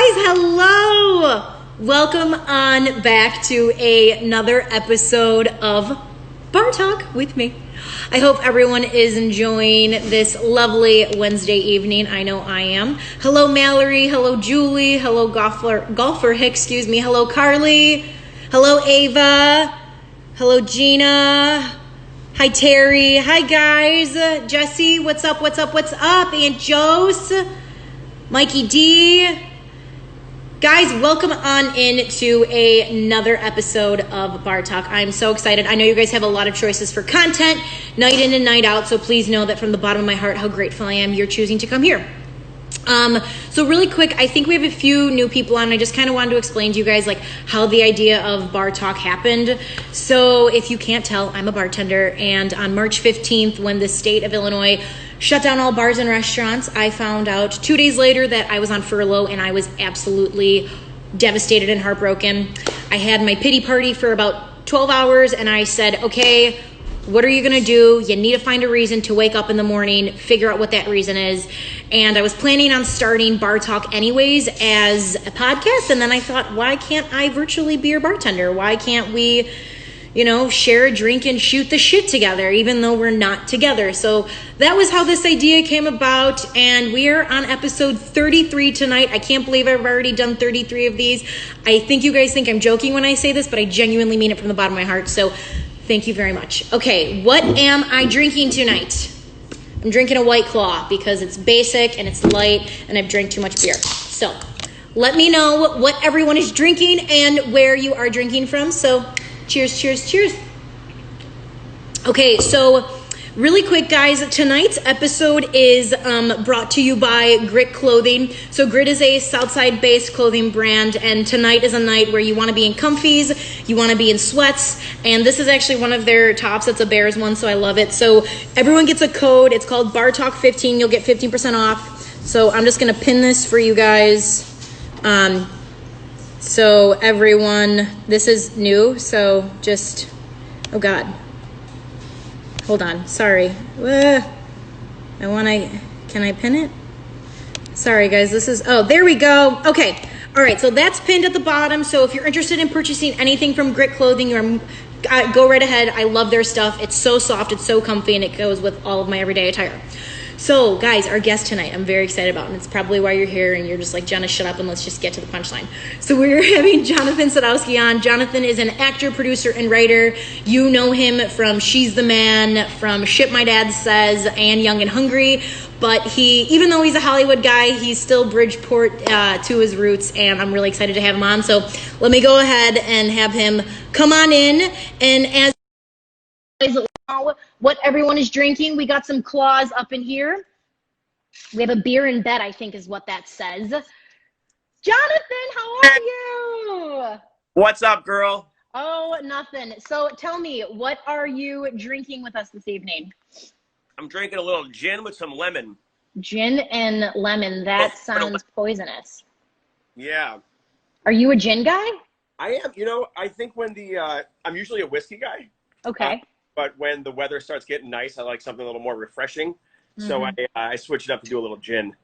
Hello! Welcome on back to another episode of Bar Talk with me. I hope everyone is enjoying this lovely Wednesday evening. I know I am. Hello, Mallory. Hello, Julie. Hello, Golfer Hick, excuse me. Hello, Carly. Hello, Ava. Hello, Gina. Hi, Terry. Hi, guys. Jesse, what's up? Aunt Jose. Mikey D. Guys, welcome on in to another episode of Bar Talk. I'm so excited. I know you guys have a lot of choices for content, night in and night out, so please know that from the bottom of my heart how grateful I am you're choosing to come here. So really quick, I think we have a few new people on. I just kind of wanted to explain to you guys like how the idea of Bar Talk happened. So if you can't tell, I'm a bartender, and on March 15th, when the state of Illinois shut down all bars and restaurants, I found out 2 days later that I was on furlough, and I was absolutely devastated and heartbroken. I had my pity party for about 12 hours, and I said, okay, what are you going to do? You need to find a reason to wake up in the morning, figure out what that reason is. And I was planning on starting Bar Talk anyways as a podcast. And then I thought, why can't I virtually be your bartender? Why can't we, share a drink and shoot the shit together, even though we're not together? So that was how this idea came about. And we're on episode 33 tonight. I can't believe I've already done 33 of these. I think you guys think I'm joking when I say this, but I genuinely mean it from the bottom of my heart. So thank you very much. Okay, what am I drinking tonight? I'm drinking a White Claw because it's basic and it's light and I've drank too much beer. So let me know what everyone is drinking and where you are drinking from. So cheers, cheers, cheers. Okay, so really quick, guys, tonight's episode is brought to you by Grit Clothing. So Grit is a Southside-based clothing brand, and tonight is a night where you want to be in comfies, you want to be in sweats, and this is actually one of their tops. It's a Bears one, so I love it. So everyone gets a code. It's called BARTALK15. You'll get 15% off. So I'm just going to pin this for you guys. So everyone, this is new, so just, oh God. Hold on, sorry. Can I pin it? Sorry guys, there we go. Okay, all right, so that's pinned at the bottom. So if you're interested in purchasing anything from Grit Clothing, go right ahead. I love their stuff. It's so soft, it's so comfy, and it goes with all of my everyday attire. So guys, our guest tonight, I'm very excited about, and it's probably why you're here and you're just like, Jenna, shut up and let's just get to the punchline. So we're having Jonathan Sadowski on. Jonathan is an actor, producer, and writer. You know him from She's the Man, from Shit My Dad Says, and Young and Hungry. But even though he's a Hollywood guy, he's still Bridgeport to his roots, and I'm really excited to have him on. So let me go ahead and have him come on in. And as what everyone is drinking, we got some claws up in here. We have a beer in bed, I think is what that says. Jonathan, how are you? What's up, girl? Oh, nothing. So tell me, what are you drinking with us this evening? I'm drinking a little gin with some lemon. Gin and lemon. That sounds poisonous. Yeah. Are you a gin guy? I am. I think when I'm usually a whiskey guy. Okay. But when the weather starts getting nice, I like something a little more refreshing. Mm-hmm. So I switch it up to do a little gin.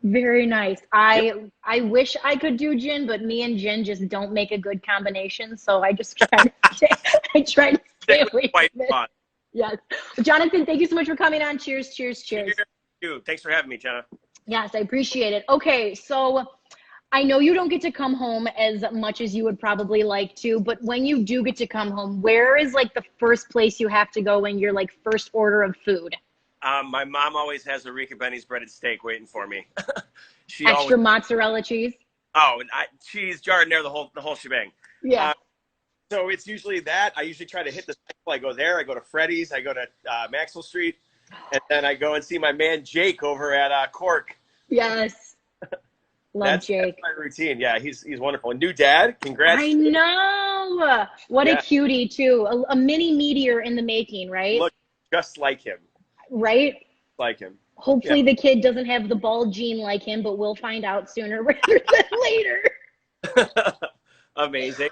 Very nice. I wish I could do gin, but me and gin just don't make a good combination. So I just try to stay away from it. Yes. Jonathan, thank you so much for coming on. Cheers, cheers, cheers. Cheers. Thanks for having me, Jenna. Yes, I appreciate it. Okay, so I know you don't get to come home as much as you would probably like to, but when you do get to come home, where is like the first place you have to go when you're like first order of food? My mom always has a Rika Benny's breaded steak waiting for me. Extra mozzarella cheese? Oh, and cheese, giardiniera, the whole shebang. Yeah. So it's usually that. I usually try to hit the cycle. I go there. I go to Freddy's. I go to Maxwell Street. And then I go and see my man Jake over at Cork. Yes. Love Jake. That's my routine. Yeah, he's wonderful. A new dad. Congrats. I know. What a cutie, too. A mini meteor in the making, right? Look just like him. Right? Like him. Hopefully the kid doesn't have the bald gene like him, but we'll find out sooner rather than later. Amazing.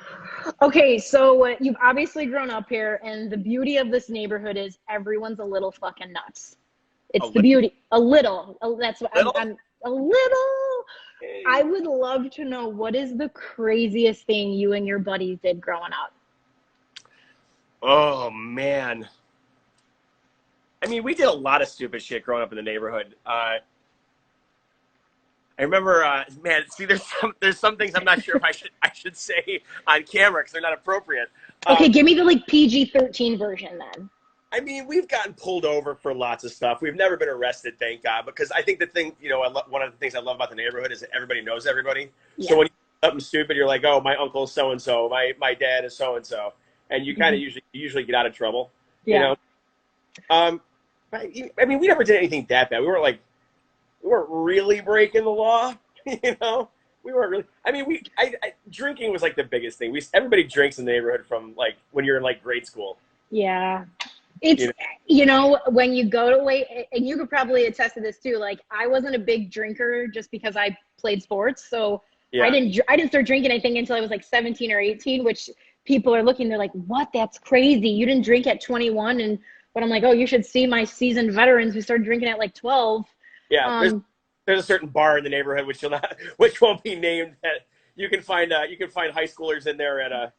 Okay, so you've obviously grown up here, and the beauty of this neighborhood is everyone's a little fucking nuts. It's the beauty. A little. That's what I'm a little. I would love to know, what is the craziest thing you and your buddies did growing up? Oh, man. I mean, we did a lot of stupid shit growing up in the neighborhood. I remember, man. See, there's some things I'm not sure if I should say on camera because they're not appropriate. Okay, give me the like PG-13 version then. I mean, we've gotten pulled over for lots of stuff. We've never been arrested, thank God, because I think the thing, one of the things I love about the neighborhood is that everybody knows everybody. Yeah. So when you do something stupid, you're like, oh, my uncle is so and so, my dad is so and so, and you kind of usually get out of trouble. Yeah. I mean, we never did anything that bad. We weren't really breaking the law. We weren't really. I mean, drinking was like the biggest thing. Everybody drinks in the neighborhood from like when you're in like grade school. Yeah. It's, when you go to and you could probably attest to this too. Like, I wasn't a big drinker just because I played sports. So yeah. I didn't start drinking anything until I was like 17 or 18, which people are looking, they're like, what? That's crazy. You didn't drink at 21. But I'm like, oh, you should see my seasoned veterans who started drinking at like 12. Yeah. There's a certain bar in the neighborhood, which won't be named, that you can find high schoolers in there at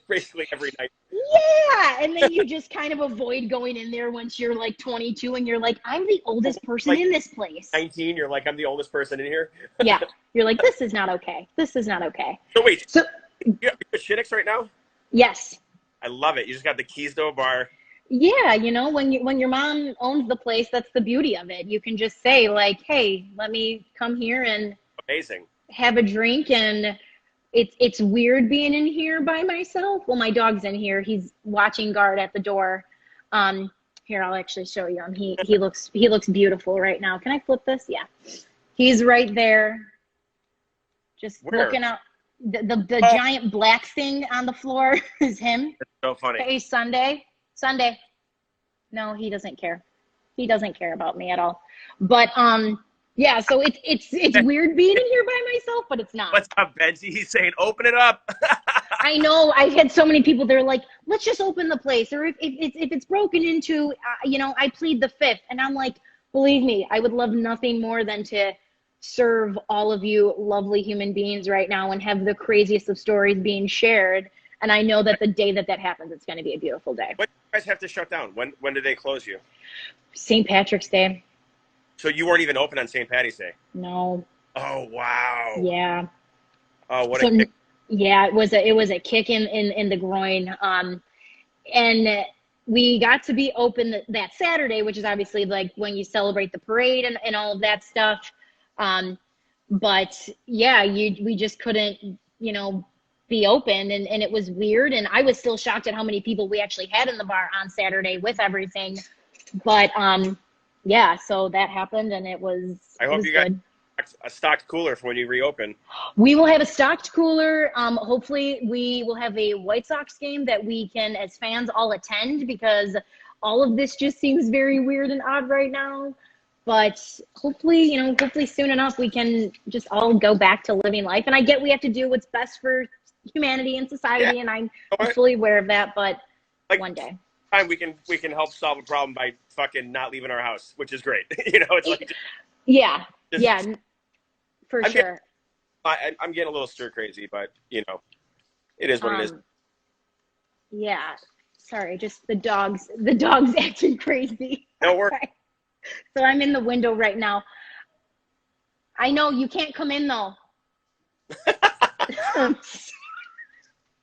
basically every night. Yeah, and then you just kind of avoid going in there once you're like 22 and you're like, I'm the oldest person in this place. 19, you're like, I'm the oldest person in here. Yeah, you're like, this is not okay. This is not okay. So wait, you have Shinix right now? Yes. I love it. You just got the keys to a bar. Yeah, when your mom owns the place, that's the beauty of it. You can just say like, hey, let me come here and amazing have a drink. And it's weird being in here by myself. Well, my dog's in here. He's watching guard at the door. Here, I'll actually show you him. He looks beautiful right now. Can I flip this? Yeah. He's right there. Just looking out. The giant black thing on the floor is him. That's so funny. Hey, Sunday. No, he doesn't care. He doesn't care about me at all. But yeah, so it's weird being in here by myself, but it's not. What's up, Benji? He's saying, open it up. I know. I've had so many people. They're like, let's just open the place, or if it's broken into, I plead the fifth. And I'm like, believe me, I would love nothing more than to serve all of you lovely human beings right now and have the craziest of stories being shared. And I know that the day that happens, it's going to be a beautiful day. What do you guys have to shut down? When do they close you? St. Patrick's Day. So you weren't even open on St. Patty's Day? No. Oh, wow. Yeah. Oh, what a kick. Yeah, it was a kick in the groin. And we got to be open that Saturday, which is obviously like when you celebrate the parade and all of that stuff. But yeah, we just couldn't, be open, and it was weird. And I was still shocked at how many people we actually had in the bar on Saturday with everything. But yeah, so that happened, and it was. I hope you got a stocked cooler for when you reopen. We will have a stocked cooler. Hopefully, we will have a White Sox game that we can, as fans, all attend, because all of this just seems very weird and odd right now. But hopefully, hopefully soon enough, we can just all go back to living life. And I get we have to do what's best for humanity and society, and I'm fully aware of that. But one day. We can help solve a problem by fucking not leaving our house, which is great. It's like yeah, for sure. I'm getting a little stir crazy, but it is what it is. Yeah, sorry, just the dogs acting crazy. No worries. So I'm in the window right now. I know you can't come in though.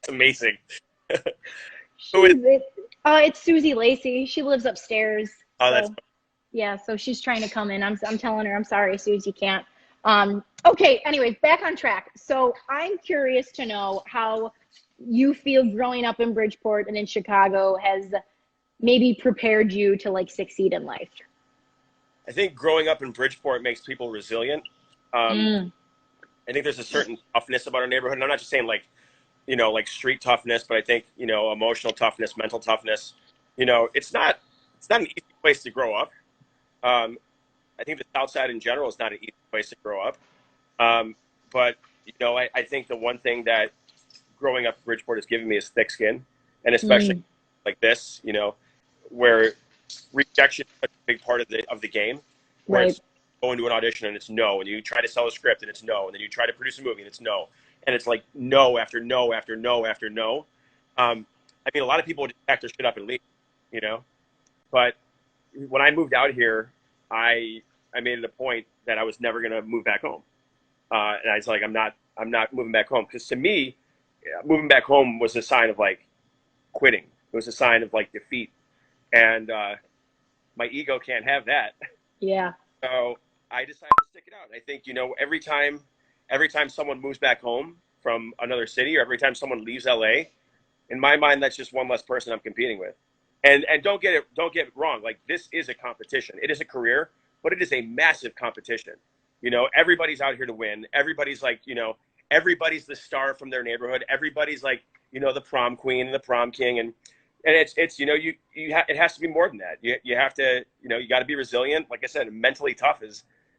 It's amazing. It's Susie Lacey. She lives upstairs. Oh, that's yeah. So she's trying to come in. I'm telling her, I'm sorry, Susie, you can't. Okay. Anyway, back on track. So I'm curious to know how you feel growing up in Bridgeport and in Chicago has maybe prepared you to succeed in life. I think growing up in Bridgeport makes people resilient. I think there's a certain toughness about our neighborhood. And I'm not just saying like street toughness, but I think, emotional toughness, mental toughness. It's not an easy place to grow up. I think the South Side in general is not an easy place to grow up. But I think the one thing that growing up in Bridgeport has given me is thick skin, and especially like this, where rejection is such a big part of the game. Where right. go into an audition and it's no, and you try to sell a script and it's no, and then you try to produce a movie and it's no, and it's like no after no after no after no. I mean, a lot of people would just pack their shit up and leave, you know. But when I moved out here, I made it a point that I was never going to move back home, and I was like, I'm not moving back home, because to me, moving back home was a sign of like quitting. It was a sign of like defeat, and my ego can't have that. Yeah. So I decided to stick it out. I think, you know, every time someone moves back home from another city, or every time someone leaves LA, in my mind, that's just one less person I'm competing with. And don't get it wrong. Like, this is a competition. It is a career, but it is a massive competition. You know, everybody's out here to win. Everybody's like, you know, everybody's the star from their neighborhood. Everybody's like, you know, the prom queen and the prom king, and it's you know, it has to be more than that. You have to, you know, you got to be resilient. Like I said, mentally tough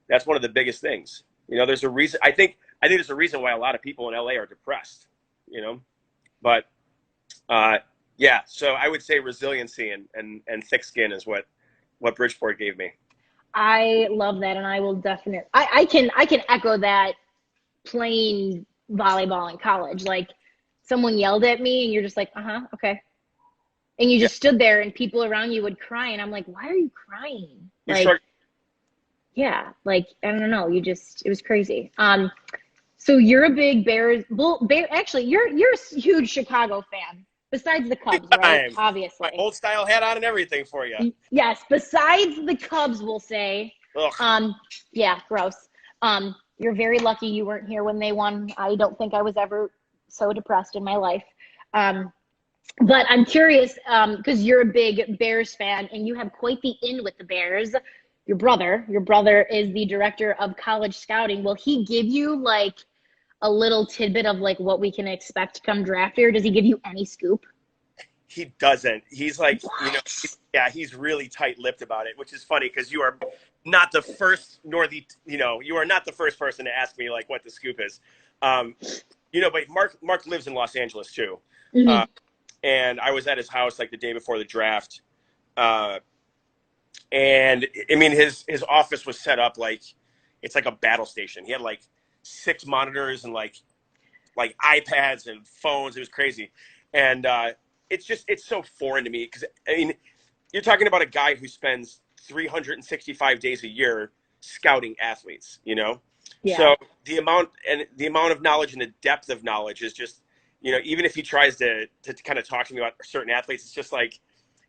that's one of the biggest things. You know, there's a reason. I think there's a reason why a lot of people in LA are depressed. You know, but yeah. So I would say resiliency and thick skin is what Bridgeport gave me. I love that, and I will definitely. I can echo that. Playing volleyball in college, like someone yelled at me, and you're just like, okay. And you just stood there, and people around you would cry, and I'm like, why are you crying? Like, yeah, like, I don't know. It was crazy. So you're a big actually, you're a huge Chicago fan, besides the Cubs, right? Obviously. My old style hat on and everything for you. Yes, besides the Cubs, we'll say. Ugh. Yeah, gross. You're very lucky you weren't here when they won. I don't think I was ever so depressed in my life. But I'm curious, because you're a big Bears fan and you have quite the in with the Bears. Your brother is the director of college scouting. Will he give you like a little tidbit of like what we can expect come draft year? Does he give you any scoop? He doesn't. He's like, you know, he's really tight-lipped about it, which is funny because you are not the first, you are not the first person to ask me like what the scoop is. You know, but Mark lives in Los Angeles too. Mm-hmm. And I was at his house like the day before the draft. And I mean, his office was set up like, it's like a battle station. He had like 6 monitors and like iPads and phones. It was crazy. And, it's so foreign to me because, I mean, you're talking about a guy who spends 365 days a year scouting athletes, you know? Yeah. So the amount of knowledge and the depth of knowledge is just, you know, even if he tries to kind of talk to me about certain athletes, it's just like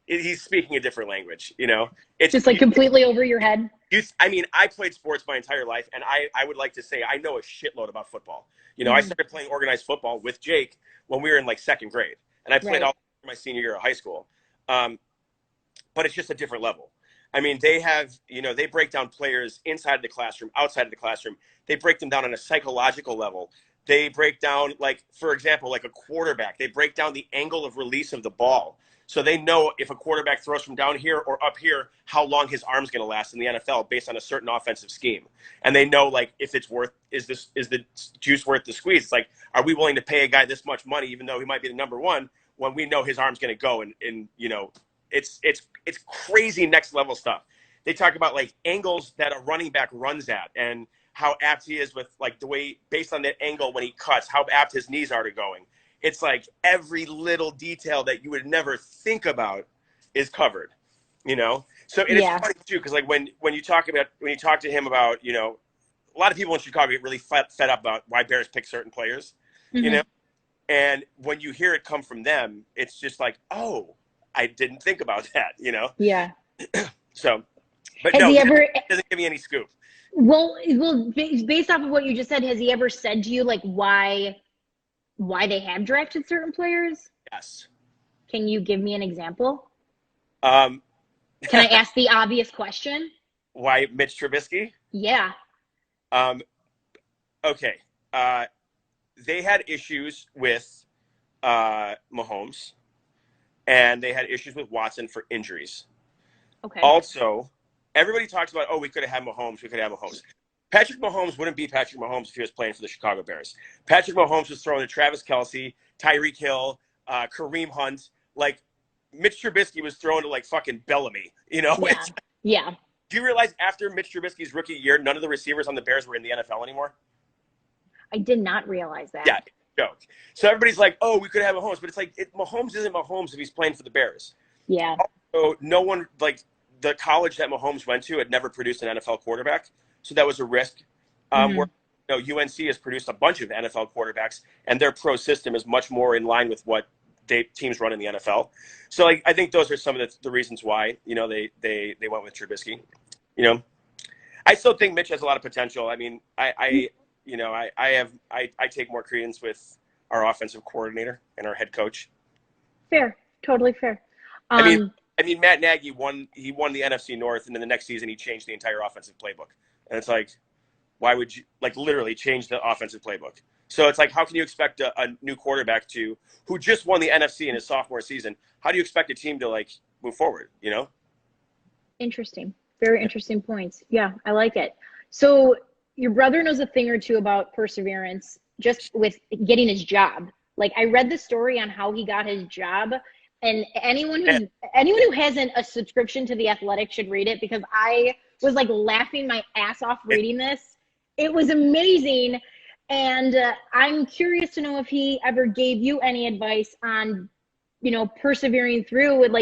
he's speaking a different language, you know? It's just like completely over your head. I mean, I played sports my entire life, and I would like to say I know a shitload about football. You know, I started playing organized football with Jake when we were in like 2nd grade, and I played all my senior year of high school. But it's just a different level. I mean, they have, you know, they break down players inside the classroom, outside of the classroom. They break them down on a psychological level. They break down, like, for example, like a quarterback. They break down the angle of release of the ball. So they know if a quarterback throws from down here or up here, how long his arm's going to last in the NFL based on a certain offensive scheme. And they know, like, if it's worth, is the juice worth the squeeze? It's like, are we willing to pay a guy this much money, even though he might be the number one, when we know his arm's going to go? And you know, it's crazy next level stuff. They talk about like angles that a running back runs at and how apt he is with like the way, based on that angle when he cuts, how apt his knees are to going. It's like every little detail that you would never think about is covered, you know? So it's funny too, because like when you talk to him about, you know, a lot of people in Chicago get really fed up about why Bears pick certain players, you know? And when you hear it come from them, it's just like, oh, I didn't think about that, you know? Yeah. So, but he doesn't give me any scoop. Well, based off of what you just said, has he ever said to you like why they have drafted certain players? Yes. Can you give me an example? Can I ask the obvious question? Why Mitch Tribisky? Yeah. Okay. They had issues with Mahomes, and they had issues with Watson for injuries. Okay. Also, everybody talks about, we could have had Mahomes. Patrick Mahomes wouldn't be Patrick Mahomes if he was playing for the Chicago Bears. Patrick Mahomes was throwing to Travis Kelce, Tyreek Hill, Kareem Hunt. Like, Mitch Trubisky was throwing to, like, fucking Bellamy, you know? Yeah. Do you realize after Mitch Trubisky's rookie year, none of the receivers on the Bears were in the NFL anymore? I did not realize that. Yeah, joke. So everybody's like, oh, we could have Mahomes, but it's like Mahomes isn't Mahomes if he's playing for the Bears. Yeah. So no one, like the college that Mahomes went to had never produced an NFL quarterback, so that was a risk. Where UNC has produced a bunch of NFL quarterbacks, and their pro system is much more in line with what teams run in the NFL. So like, I think those are some of the reasons why they went with Trubisky. I still think Mitch has a lot of potential. I mean, I take more credence with our offensive coordinator and our head coach. Fair, totally fair. I mean, Matt Nagy won the NFC North, and then the next season he changed the entire offensive playbook. And it's like, why would you literally change the offensive playbook? So it's like, how can you expect a new quarterback who just won the NFC in his sophomore season? How do you expect a team to move forward? Interesting. Very interesting points. Yeah, I like it. So your brother knows a thing or two about perseverance just with getting his job. Like, I read the story on how he got his job, and anyone who hasn't a subscription to The Athletic should read it, because I was laughing my ass off reading this. It was amazing. And I'm curious to know if he ever gave you any advice on, persevering through with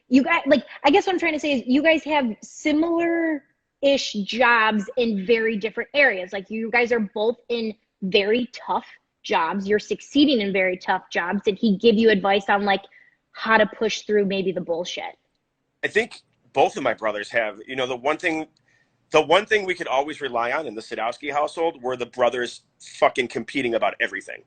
you guys. I guess what I'm trying to say is you guys have similar-ish jobs in very different areas. Like, you guys are both in very tough jobs. You're succeeding in very tough jobs. Did he give you advice on how to push through maybe the bullshit? I think both of my brothers have. The one thing we could always rely on in the Sadowski household were the brothers fucking competing about everything.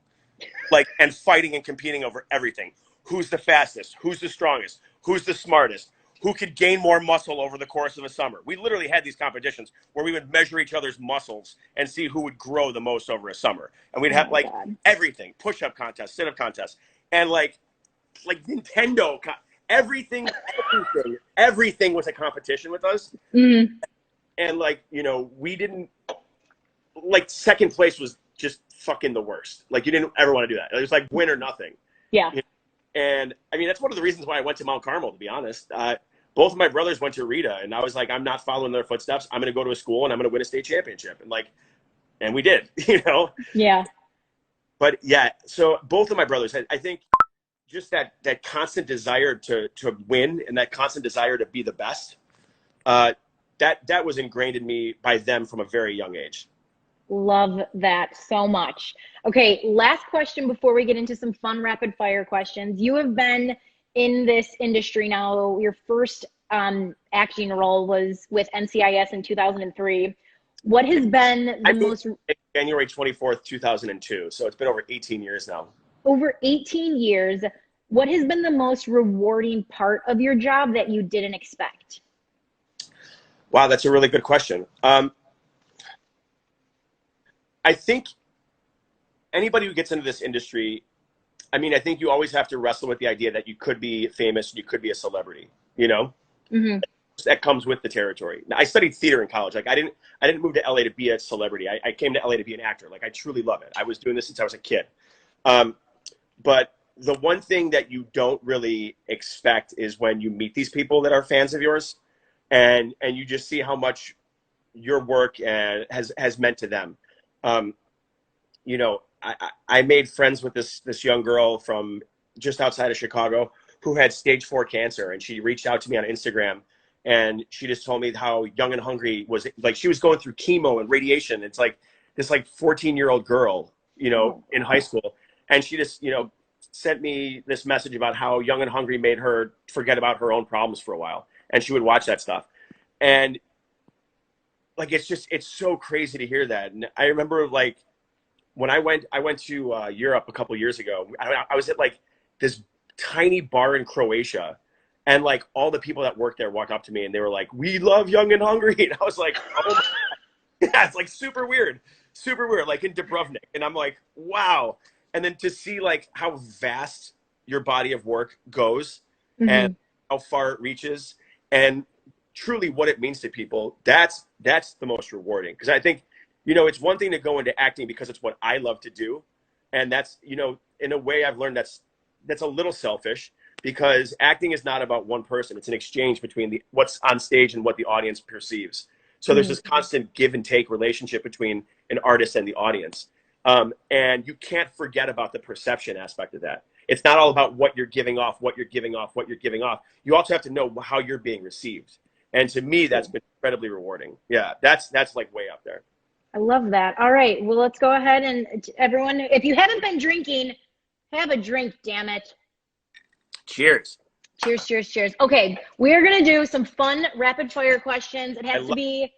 And fighting and competing over everything. Who's the fastest? Who's the strongest? Who's the smartest? Who could gain more muscle over the course of a summer? We literally had these competitions where we would measure each other's muscles and see who would grow the most over a summer. And we'd have everything, push-up contests, sit-up contests, and Nintendo, everything was a competition with us. Mm-hmm. And we didn't, second place was just fucking the worst. You didn't ever want to do that. It was win or nothing. Yeah. And I mean, that's one of the reasons why I went to Mount Carmel, to be honest. Both of my brothers went to Rita, and I was like, I'm not following their footsteps. I'm going to go to a school and I'm going to win a state championship. And we did, Yeah. But yeah, so both of my brothers, I think just that constant desire to win and that constant desire to be the best, that was ingrained in me by them from a very young age. Love that so much. Okay, last question before we get into some fun rapid fire questions. You have been in this industry now. Your first acting role was with NCIS in 2003. What has been the most... January 24th, 2002. So it's been over 18 years now. Over 18 years. What has been the most rewarding part of your job that you didn't expect? Wow, that's a really good question. I think anybody who gets into this industry, I think you always have to wrestle with the idea that you could be famous, you could be a celebrity, Mm-hmm. That comes with the territory. Now, I studied theater in college. I didn't move to LA to be a celebrity. I came to LA to be an actor. I truly love it. I was doing this since I was a kid. But the one thing that you don't really expect is when you meet these people that are fans of yours, and you just see how much your work has meant to them. I made friends with this young girl from just outside of Chicago who had stage 4 cancer, and she reached out to me on Instagram, and she just told me how Young and Hungry was she was going through chemo and radiation. It's this 14-year-old girl, in high school, and she just sent me this message about how Young and Hungry made her forget about her own problems for a while, and she would watch that stuff. And it's so crazy to hear that. And I remember when I went to Europe a couple years ago, I was at this tiny bar in Croatia, and all the people that worked there walked up to me and they were like, "We love Young and Hungry." And I was like, "Oh my." Yeah, it's super weird in Dubrovnik. And I'm like, wow. And then to see how vast your body of work goes, mm-hmm. and how far it reaches, and truly what it means to people, that's the most rewarding. Because I think, it's one thing to go into acting because it's what I love to do. And that's, in a way I've learned that's a little selfish. because acting is not about one person. It's an exchange between what's on stage and what the audience perceives. So there's this constant give and take relationship between an artist and the audience. And you can't forget about the perception aspect of that. It's not all about what you're giving off, what you're giving off, what you're giving off. You also have to know how you're being received. And to me, that's been incredibly rewarding. Yeah, that's like way up there. I love that. All right, well, let's go ahead and everyone, if you haven't been drinking, have a drink, damn it. Cheers. Cheers, cheers, cheers. Okay, we're going to do some fun rapid fire questions. It has to be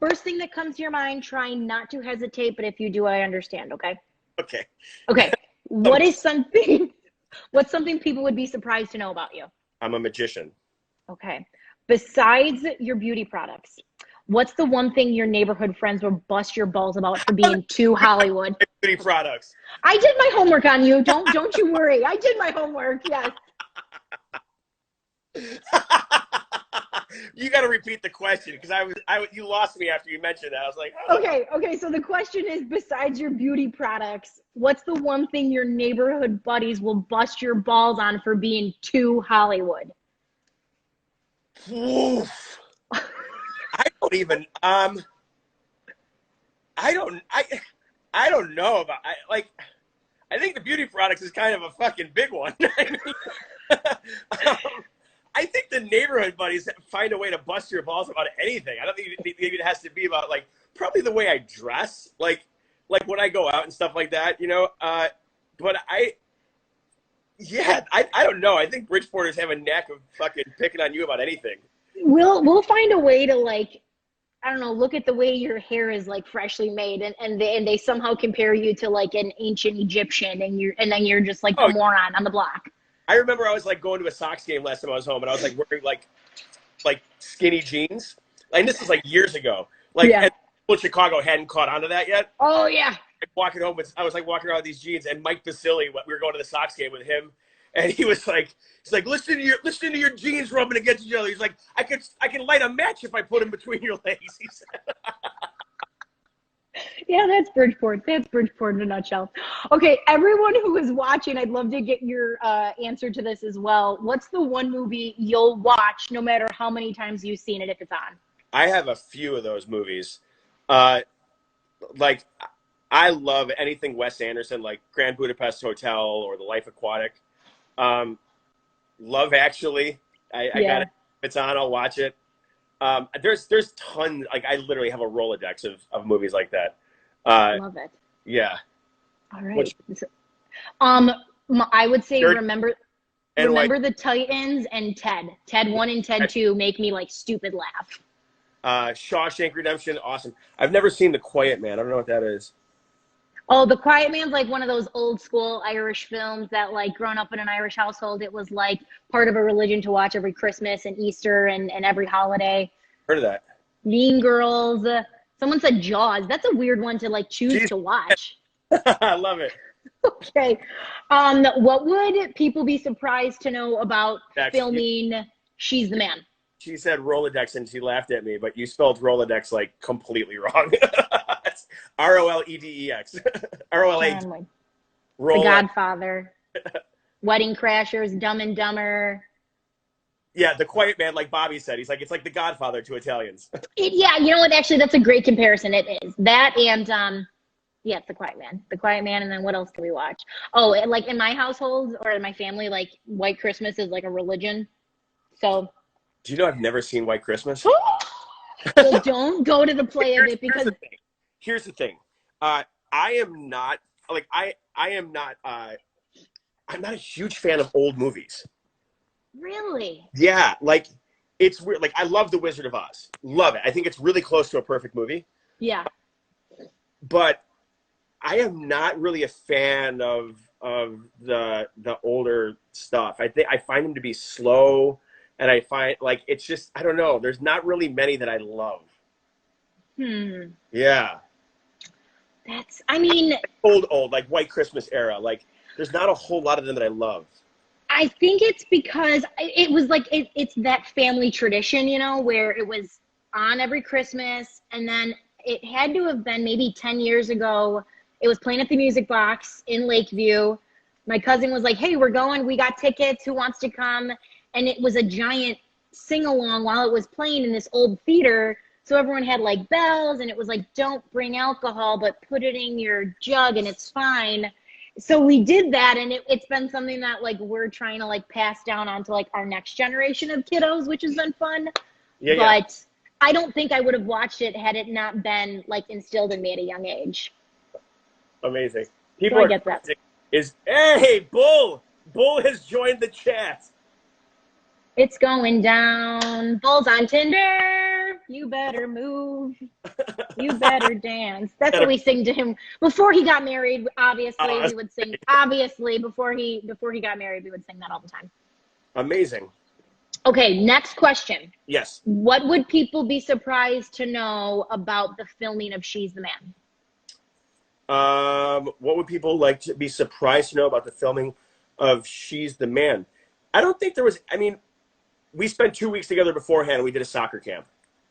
first thing that comes to your mind. Try not to hesitate, but if you do, I understand, okay? Okay. Okay. What's something people would be surprised to know about you? I'm a magician. Okay. Besides your beauty products, what's the one thing your neighborhood friends will bust your balls about for being too Hollywood? Beauty products. I did my homework on you. Don't you worry. I did my homework. Yes. You got to repeat the question because you lost me after you mentioned that. I was like, oh. Okay. So the question is, besides your beauty products, what's the one thing your neighborhood buddies will bust your balls on for being too Hollywood? Oof. I don't even. I don't know about. I think the beauty products is kind of a fucking big one. I think the neighborhood buddies find a way to bust your balls about anything. I don't think it has to be about probably the way I dress, like when I go out and stuff like that, you know. But I don't know. I think Bridgeporters have a knack of fucking picking on you about anything. We'll find a way to I don't know, look at the way your hair is freshly made and they somehow compare you to an ancient Egyptian and then you're just a moron on the block. I remember I was going to a Sox game last time I was home and I was wearing skinny jeans. And this was years ago. And people in Chicago hadn't caught on to that yet. Oh yeah. I was walking around with these jeans and Mike Basile, we were going to the Sox game with him. And he was listen to your jeans rubbing against each other. He's like, I can light a match if I put them between your legs. He said. Yeah, that's Bridgeport. That's Bridgeport in a nutshell. Okay, everyone who is watching, I'd love to get your answer to this as well. What's the one movie you'll watch no matter how many times you've seen it if it's on? I have a few of those movies. I love anything Wes Anderson, like Grand Budapest Hotel or The Life Aquatic. Love Actually. I got it. If it's on, I'll watch it. There's tons. I literally have a Rolodex of movies like that. Love it. Yeah. All right. I would say remember the Titans and Ted. Ted 1 and Ted 2 make me stupid laugh. Shawshank Redemption, awesome. I've never seen The Quiet Man. I don't know what that is. Oh, The Quiet Man's one of those old school Irish films that growing up in an Irish household, it was part of a religion to watch every Christmas and Easter and every holiday. Heard of that. Mean Girls. Someone said Jaws. That's a weird one to choose to watch. I love it. Okay. What would people be surprised to know about filming She's the Man? She said Rolodex and she laughed at me, but you spelled Rolodex completely wrong. It's Roledex. ROLA. The Godfather. Wedding Crashers, Dumb and Dumber. Yeah, The Quiet Man, like Bobby said. He's it's like The Godfather to Italians. Yeah, you know what? Actually, that's a great comparison. It is. That and, it's The Quiet Man. The Quiet Man, and then what else do we watch? Oh, in my household or in my family, White Christmas is a religion. So. Do you know I've never seen White Christmas? Well, don't go to the play of it because. Here's the thing. I am not I'm not a huge fan of old movies. Really? Yeah, it's weird. I love The Wizard of Oz. Love it. I think it's really close to a perfect movie. Yeah. But I am not really a fan of the older stuff. I find them to be slow, and I find it's just I don't know. There's not really many that I love. Yeah. Old White Christmas era. There's not a whole lot of them that I love. I think it's because it was it's that family tradition, where it was on every Christmas, and then it had to have been maybe 10 years ago. It was playing at the Music Box in Lakeview. my cousin was like, hey, we're going. We got tickets. Who wants to come? And it was a giant sing-along while it was playing in this old theater. So everyone had like bells, and it was like, don't bring alcohol, but put it in your jug and it's fine. So we did that, and it's been something that like we're trying to like pass down onto like our next generation of kiddos, which has been fun. Yeah, but I don't think I would have watched it had it not been like instilled in me at a young age. Amazing. People so I get that. Hey, Bull has joined the chat. It's going down. Bull's on Tinder. You better move. You better dance. That's what we sing to him before he got married. Obviously, we would sing. Obviously, before he got married, we would sing that all the time. Amazing. Okay, next question. Yes. What would people be surprised to know about the filming of She's the Man? What would people like to be surprised to know about the filming of She's the Man? I don't think there was. I mean, we spent 2 weeks together beforehand, and we did a soccer camp.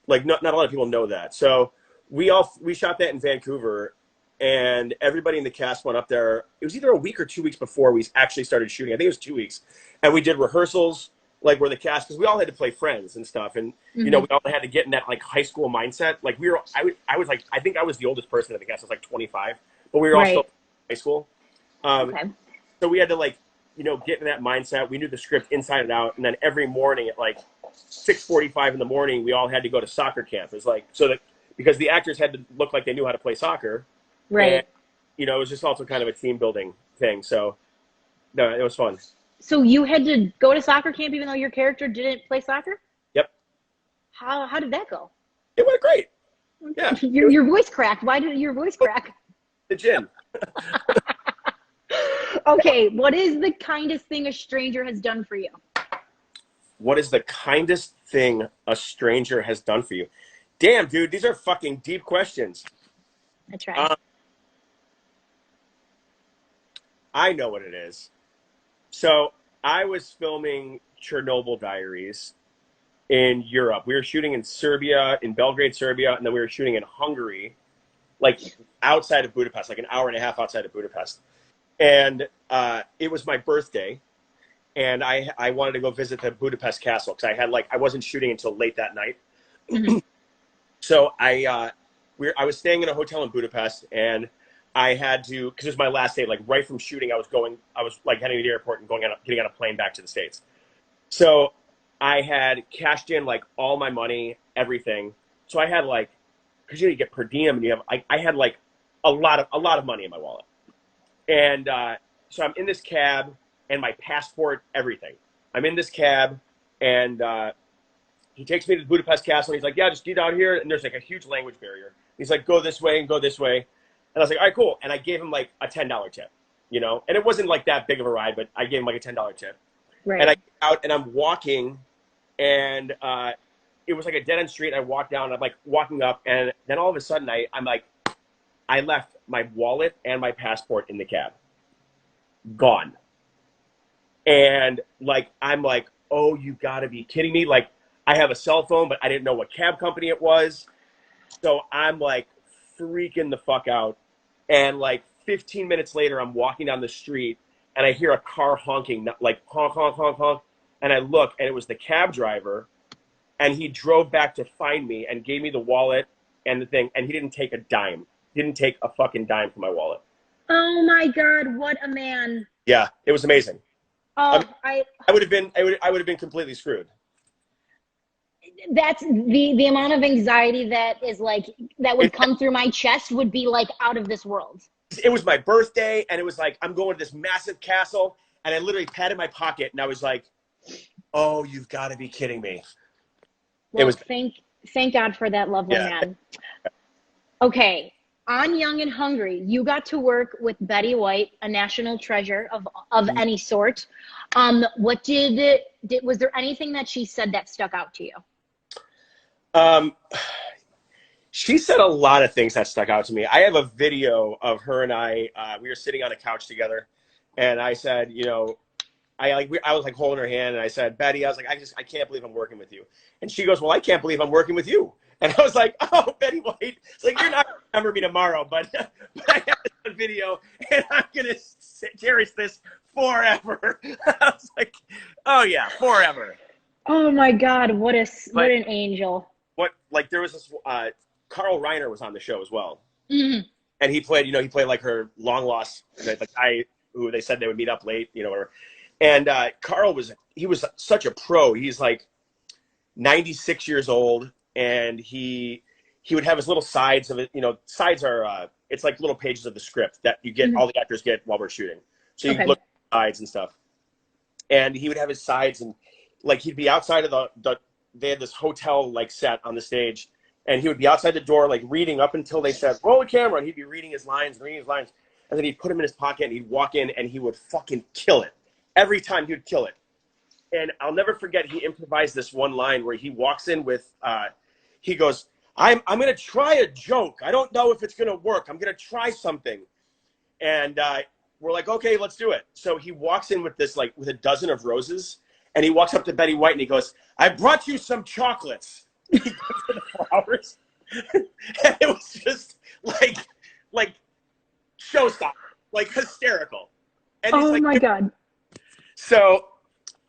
Like, not a lot of people know that. So we shot that in Vancouver, and everybody in the cast went up there. It was either a week or 2 weeks before we actually started shooting. I think it was 2 weeks. And we did rehearsals, like, where the cast, because we all had to play friends and stuff. And, you know, we all had to get in that, like, high school mindset. Like, I was, like, I think I was the oldest person in the cast. I was, like, 25. But we were all still in high school. Okay. So we had to, like, you know, get in that mindset. We knew the script inside and out. And then every morning at, like, 6:45 in the morning, we all had to go to soccer camp. It was like, so that, because the actors had to look like they knew how to play soccer. Right. And, you know, it was just also kind of a team building thing. So, no, it was fun. So you had to go to soccer camp even though your character didn't play soccer? Yep. How did that go? It went great. Yeah. Your voice cracked. Why did your voice crack? The gin. Okay, what is the kindest thing a stranger has done for you? What is the kindest thing a stranger has done for you? Damn, dude, these are fucking deep questions. That's right. I know what it is. So I was filming Chernobyl Diaries in Europe. We were shooting in Serbia, in Belgrade, Serbia, and then we were shooting in Hungary, like outside of Budapest, like an hour and a half outside of Budapest. And it was my birthday, and I wanted to go visit the Budapest castle because I wasn't shooting until late that night. Mm-hmm. So I was staying in a hotel in Budapest, and I had to, because it was my last day, like right from shooting, I was like heading to the airport and getting on a plane back to the States. So I had cashed in like all my money, everything. So I had like, because you get per diem, and I had like a lot of money in my wallet. And so I'm in this cab, and my passport, everything. I'm in this cab, and he takes me to the Budapest castle, and he's like, yeah, just get out here. And there's like a huge language barrier. He's like, go this way and go this way. And I was like, all right, cool. And I gave him like a $10 tip, you know? And it wasn't like that big of a ride, but I gave him like a $10 tip. Right. And I get out, and I'm walking, and it was like a dead-end street. I walked down, and I'm like walking up, and then all of a sudden I'm like, I left my wallet and my passport in the cab. Gone. And like, I'm like, oh, you gotta be kidding me. Like, I have a cell phone, but I didn't know what cab company it was. So I'm like freaking the fuck out. And like 15 minutes later, I'm walking down the street, and I hear a car honking, like honk, honk, honk, honk. And I look, and it was the cab driver. And he drove back to find me and gave me the wallet and the thing. And he didn't take a dime. Didn't take a fucking dime from my wallet. Oh my God, what a man. Yeah, it was amazing. Oh, I would have been completely screwed. That's the amount of anxiety that would come through my chest would be like out of this world. It was my birthday, and it was like, I'm going to this massive castle, and I literally patted my pocket, and I was like, oh, you've got to be kidding me. Well, thank God for that lovely man. Okay. On Young and Hungry, you got to work with Betty White, a national treasure of any sort. Was there anything that she said that stuck out to you? She said a lot of things that stuck out to me. I have a video of her and I, we were sitting on a couch together, and I said, you know, I was like holding her hand, and I said, Betty, I was like, I can't believe I'm working with you. And she goes, well, I can't believe I'm working with you. And I was like, oh, Betty White. It's like, you're not going to remember me tomorrow, but I have this video, and I'm going to cherish this forever. I was like, oh yeah, forever. Oh my God, what But an angel. there was this, Carl Reiner was on the show as well. Mhm. And he played like her long lost, the guy who they said they would meet up late, whatever. And Carl was such a pro. He's like 96 years old, and he would have his little sides of it. Sides are it's like little pages of the script that you get, all the actors get while we're shooting. So you look at the sides and stuff. And he would have his sides, and like he'd be outside of they had this hotel like set on the stage, and he would be outside the door like reading up until they said roll the camera, and he'd be reading his lines, and then he'd put them in his pocket and he'd walk in and he would fucking kill it. Every time he would kill it. And I'll never forget, he improvised this one line where he walks in with he goes, I'm gonna try a joke. I don't know if it's gonna work. I'm gonna try something. And we're like, okay, let's do it. So he walks in with this, like, with a dozen of roses, and he walks up to Betty White and he goes, I brought you some chocolates. He goes to the flowers. And it was just like showstopper, like hysterical. And oh my God. So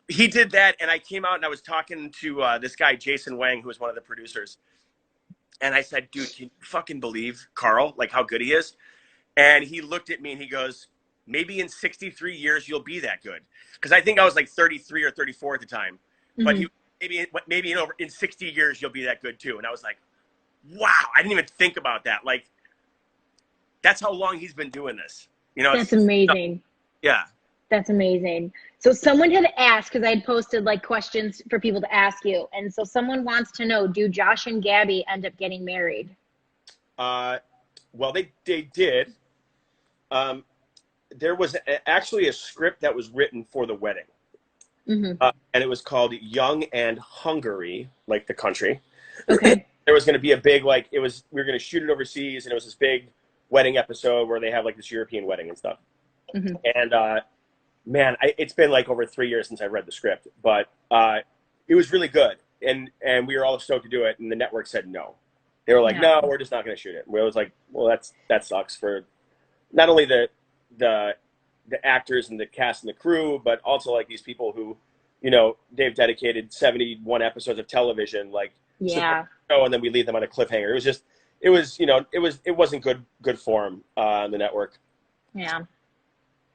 he did that, and I came out and I was talking to this guy, Jason Wang, who was one of the producers. And I said, dude, can you fucking believe Carl, like how good he is? And he looked at me and he goes, maybe in 63 years you'll be that good. Because I think I was like 33 or 34 at the time. But maybe in 60 years you'll be that good too. And I was like, wow, I didn't even think about that. Like, that's how long he's been doing this. That's amazing. Yeah. That's amazing. So someone had asked, because I had posted like questions for people to ask you. And so someone wants to know, do Josh and Gabby end up getting married? Well, they did. There was actually a script that was written for the wedding. And it was called Young and Hungary, like the country. Okay. There was going to be a big, we were going to shoot it overseas, and it was this big wedding episode where they have like this European wedding and stuff. And man, it's been like over 3 years since I read the script, but it was really good. And we were all stoked to do it, and the network said no. They were like, no, we're just not going to shoot it. We was like, well, that sucks for not only the actors and the cast and the crew, but also like these people who, they've dedicated 71 episodes of television, and then we leave them on a cliffhanger. It wasn't good form on the network. Yeah.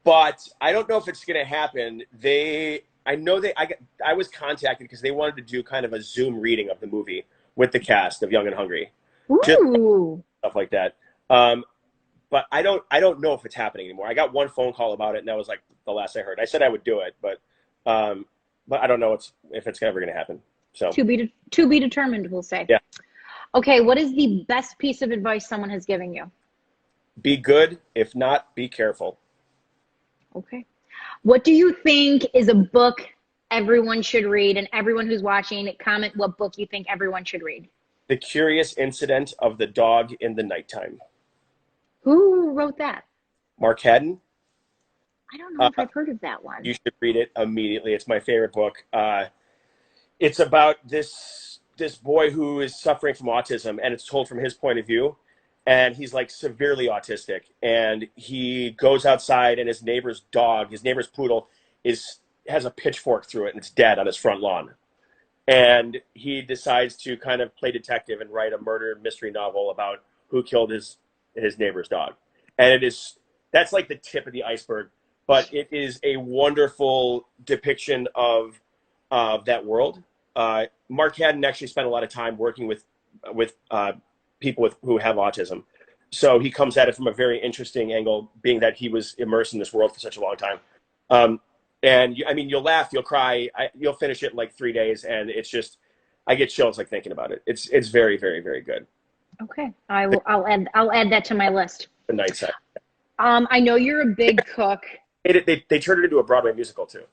But I don't know if it's going to happen. I was contacted because they wanted to do kind of a Zoom reading of the movie with the cast of Young and Hungry. Ooh. Stuff like that. But I don't know if it's happening anymore. I got one phone call about it, and that was like the last I heard. I said I would do it, but I don't know if it's ever going to happen. So to be determined, we'll say. Yeah. Okay, what is the best piece of advice someone has given you? Be good. If not, be careful. Okay. What do you think is a book everyone should read? And everyone who's watching, comment what book you think everyone should read. The Curious Incident of the Dog in the Nighttime. Who wrote that? Mark Haddon. I don't know if I've heard of that one. You should read it immediately. It's my favorite book. It's about this boy who is suffering from autism, and it's told from his point of view. And he's like severely autistic, and he goes outside, and his neighbor's poodle, has a pitchfork through it, and it's dead on his front lawn. And he decides to kind of play detective and write a murder mystery novel about who killed his neighbor's dog. And that's like the tip of the iceberg, but it is a wonderful depiction of that world. Mark Haddon actually spent a lot of time working with people who have autism. So he comes at it from a very interesting angle, being that he was immersed in this world for such a long time. And you'll laugh, you'll cry, you'll finish it in like 3 days. And it's just, I get chills like thinking about it. It's very, very, very good. Okay. I'll add that to my list. The Night Side. I know you're a big cook. They turned it into a Broadway musical too.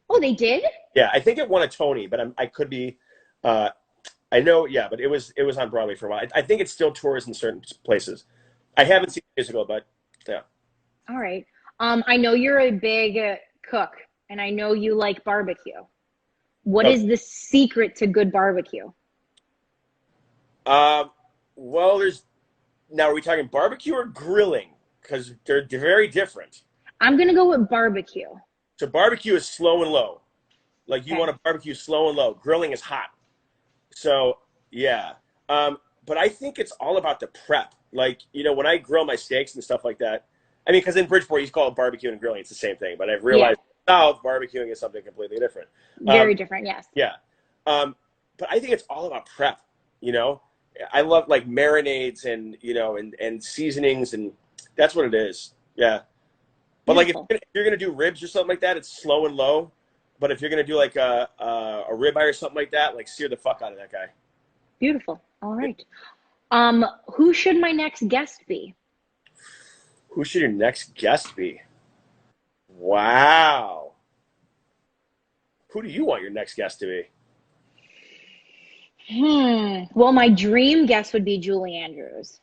Oh, they did? Yeah. I think it won a Tony, but I could be, I know, yeah, but it was on Broadway for a while. I think it still tours in certain places. I haven't seen the musical, but yeah. All right. I know you're a big cook, and I know you like barbecue. What is the secret to good barbecue? Well, now are we talking barbecue or grilling? Because they're very different. I'm going to go with barbecue. So barbecue is slow and low. Like, you want to barbecue slow and low. Grilling is hot. So, yeah. But I think it's all about the prep. Like, when I grill my steaks and stuff like that, I mean, because in Bridgeport, you call it barbecue and grilling. It's the same thing. But I've realized South, barbecuing is something completely different. Very different, yes. Yeah. But I think it's all about prep, I love, like, marinades and, and seasonings, and that's what it is. Yeah. But, like, if you're going to do ribs or something like that, it's slow and low. But if you're going to do, like, a ribeye or something like that, like, sear the fuck out of that guy. Beautiful. All right. Who should my next guest be? Who should your next guest be? Wow. Who do you want your next guest to be? Well, my dream guest would be Julie Andrews.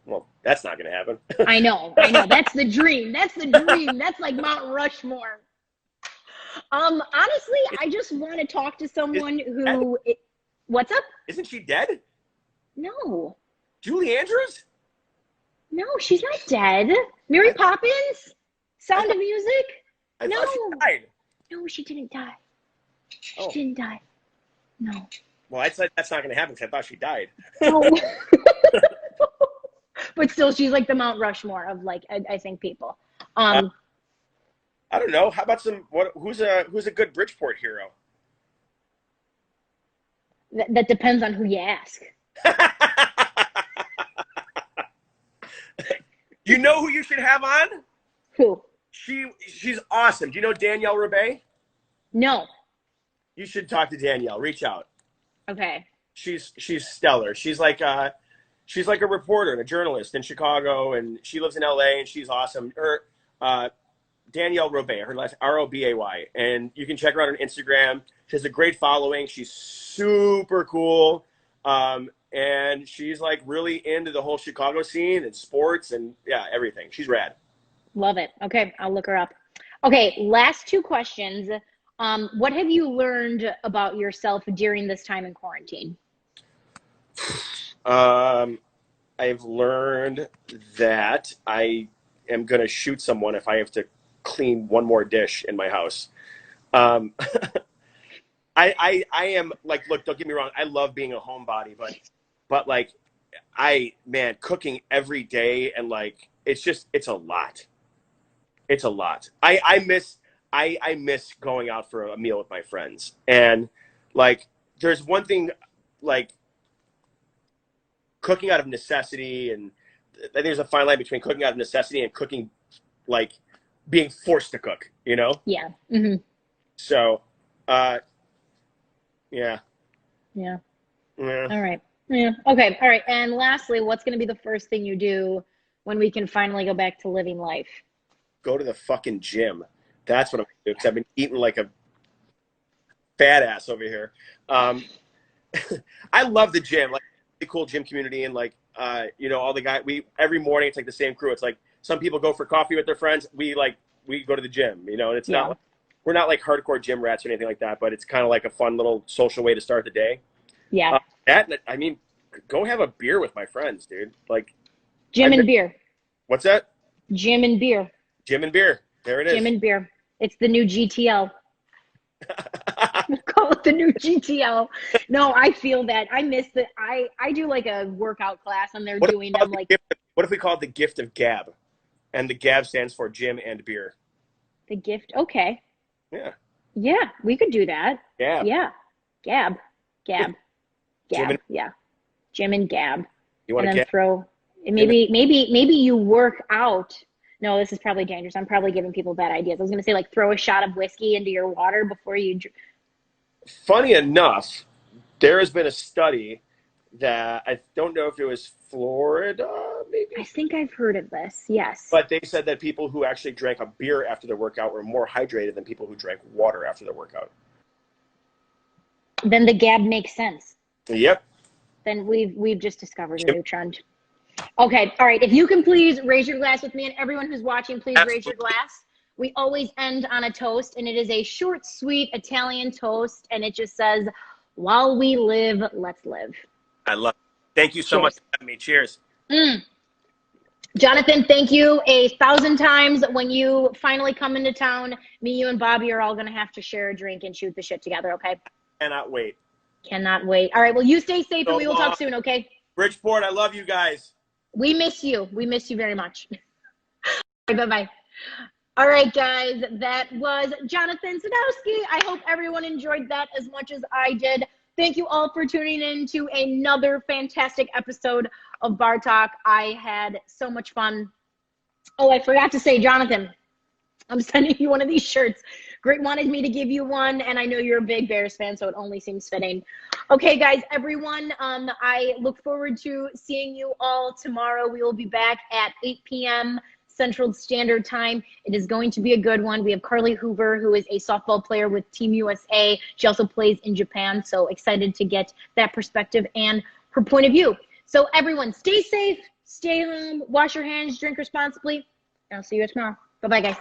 Well, that's not going to happen. I know. That's the dream. That's like Mount Rushmore. Honestly, I just want to talk to someone who... What's up? Isn't she dead? No. Julie Andrews? No, she's not dead. Mary Poppins? Sound of Music? I thought she died. No, she didn't die. She didn't die. No. Well, I said that's not going to happen because I thought she died. No. But still, she's like the Mount Rushmore of, like, I think people. I don't know. How about who's a good Bridgeport hero? That depends on who you ask. You know who you should have on? Who? She's awesome. Do you know Danielle Rebay? No. You should talk to Danielle. Reach out. Okay. She's stellar. She's like a reporter and a journalist in Chicago, and she lives in LA, and she's awesome. Her Danielle Rebay, her last Robay, and you can check her out on Instagram. She has a great following. She's super cool. And she's like really into the whole Chicago scene and sports and everything. She's rad. Love it. Okay, I'll look her up. Okay, last two questions. What have you learned about yourself during this time in quarantine? I've learned that I am going to shoot someone if I have to clean one more dish in my house. I am like, look, don't get me wrong. I love being a homebody, but like, cooking every day and like, it's a lot. It's a lot. I miss going out for a meal with my friends. And like, there's one thing, like cooking out of necessity. And I think there's a fine line between cooking out of necessity and cooking, like being forced to cook, Yeah. Mm-hmm. So, yeah. Yeah. All right. Yeah. Okay. All right. And lastly, what's going to be the first thing you do when we can finally go back to living life? Go to the fucking gym. That's what I'm going to do because I've been eating like a fat ass over here. I love the gym, like the cool gym community, and like all the guys. Every morning it's like the same crew. It's like some people go for coffee with their friends. We go to the gym, and it's not like, we're not like hardcore gym rats or anything like that, but it's kind of like a fun little social way to start the day. Yeah. Go have a beer with my friends, dude. Like gym and beer. What's that? Gym and beer. Gym and beer. There it is. Gym and beer. It's the new GTL. We'll call it the new GTL. No, I feel that. I miss that. I do like a workout class and they're doing them like. What if we call it the gift of gab? And the gab stands for gym and beer. The gift. Okay. Yeah. Yeah, we could do that. Gab. Yeah. Gab. Yeah. Gym and gab. You want to then throw maybe you work out. No, this is probably dangerous. I'm probably giving people bad ideas. I was going to say like throw a shot of whiskey into your water before you. Funny enough, there has been a study that I don't know if it was Florida, maybe. I think I've heard of this. Yes. But they said that people who actually drank a beer after their workout were more hydrated than people who drank water after their workout. Then the gab makes sense. Yep. Then we've just discovered a new trend. Okay. All right. If you can please raise your glass with me, and everyone who's watching, please raise your glass. We always end on a toast, and it is a short, sweet Italian toast, and it just says, "While we live, let's live." I love it. Thank you so much for having me. Cheers. Jonathan, thank you 1,000 times. When you finally come into town, me, you, and Bobby are all going to have to share a drink and shoot the shit together, okay? Cannot wait. Cannot wait. All right, well, you stay safe, and we will long. talk soon, okay? Bridgeport, I love you guys. We miss you. We miss you very much. All right, bye-bye. All right, guys, that was Jonathan Sadowski. I hope everyone enjoyed that as much as I did. Thank you all for tuning in to another fantastic episode of Bar Talk. I had so much fun. Oh, I forgot to say, Jonathan, I'm sending you one of these shirts. Great wanted me to give you one, and I know you're a big Bears fan, so it only seems fitting. Okay, guys, everyone, I look forward to seeing you all tomorrow. We will be back at 8 p.m. Central Standard Time. It is going to be a good one. We have Carly Hoover, who is a softball player with Team USA. She also plays in Japan, so excited to get that perspective and her point of view. So everyone, stay safe, stay home, wash your hands, drink responsibly, and I'll see you tomorrow. Bye-bye, guys.